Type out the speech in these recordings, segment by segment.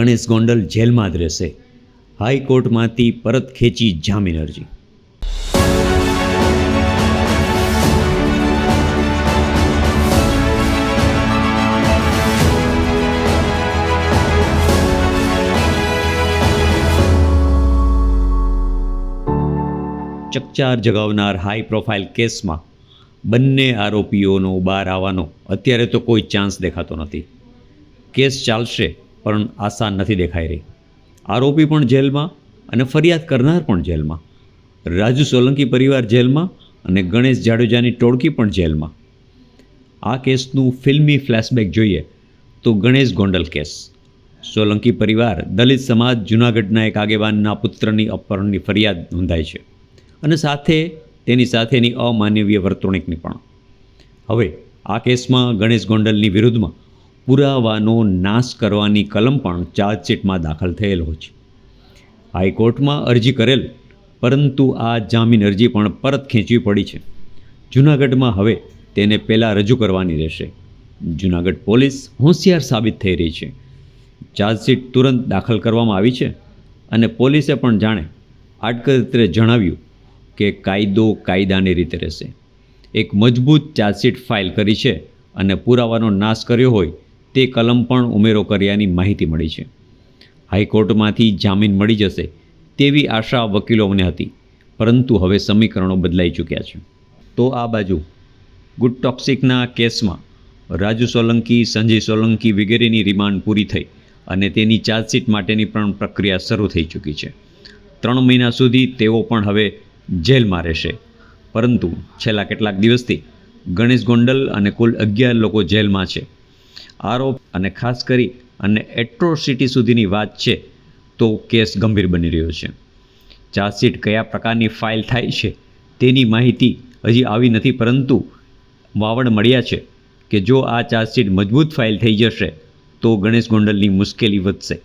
ગણેશ ગોંડલ જેલમાં જ રહેશે. હાઈકોર્ટમાંથી પરત ખેંચી જામીન અરજી. ચકચાર જગાવનાર હાઈ પ્રોફાઇલ કેસમાં બંને આરોપીઓનો બહાર આવવાનો અત્યારે તો કોઈ ચાન્સ દેખાતો નથી. કેસ ચાલશે પણ આશા નથી દેખાઈ રહી. આરોપી પણ જેલમાં અને ફરિયાદ કરનાર પણ જેલમાં. રાજુ સોલંકી પરિવાર જેલમાં અને ગણેશ જાડેજાની ટોળકી પણ જેલમાં. આ કેસનું ફિલ્મી ફ્લેશબેક જોઈએ તો ગણેશ ગોંડલ કેસ. સોલંકી પરિવાર દલિત સમાજ જૂનાગઢના એક આગેવાનના પુત્રની અપહરણની ફરિયાદ નોંધાઈ છે અને સાથે તેની સાથેની અમાનવીય વર્તણૂકની પણ. હવે આ કેસમાં ગણેશ ગોંડલની વિરુદ્ધમાં પુરાવાનો નાશ કરવાની કલમ પણ ચાર્જશીટમાં દાખલ થયેલો છે. હાઈકોર્ટમાં અરજી કરેલ, પરંતુ આ જામીન અરજી પણ પરત ખેંચવી પડી છે. જૂનાગઢમાં હવે તેને પહેલાં રજૂ કરવાની રહેશે. જૂનાગઢ પોલીસ હોશિયાર સાબિત થઈ રહી છે. ચાર્જશીટ તુરંત દાખલ કરવામાં આવી છે અને પોલીસે પણ જાણે આડકતરે જણાવ્યું કે કાયદો કાયદાની રીતે રહેશે. એક મજબૂત ચાર્જશીટ ફાઇલ કરી છે અને પુરાવાનો નાશ કર્યો હોય તે કલમ પણ ઉમેરો કર્યાની માહિતી મળી છે. હાઈકોર્ટમાંથી જામીન મળી જશે તેવી આશા વકીલોને હતી, પરંતુ હવે સમીકરણો બદલાઈ ચૂક્યા છે. તો આ બાજુ ગુડ ટોક્સિકના કેસમાં રાજુ સોલંકી, સંજય સોલંકી વગેરેની રિમાન્ડ પૂરી થઈ અને તેની ચાર્જશીટ માટેની પણ પ્રક્રિયા શરૂ થઈ ચૂકી છે. 3 મહિના સુધી તેઓ પણ હવે જેલમાં રહેશે. પરંતુ છેલ્લા કેટલાક દિવસથી ગણેશ ગોંડલ અને કુલ 11 લોકો જેલમાં છે. આરોપ અને ખાસ કરી અને એટ્રોસિટી સુધીની વાત છે તો કેસ ગંભીર બની રહ્યો છે. ચાર્જશીટ કયા પ્રકારની ફાઇલ થાય છે તેની માહિતી હજી આવી નથી, પરંતુ વાવડ મળ્યા છે કે જો આ ચાર્જશીટ મજબૂત ફાઇલ થઈ જશે તો ગણેશ ગોંડલની મુશ્કેલી વધશે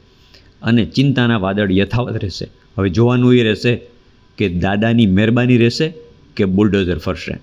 અને ચિંતાના વાદળ યથાવત રહેશે. હવે જોવાનું એ રહેશે કે દાદાની મહેરબાની રહેશે કે બુલડોઝર ફરશે.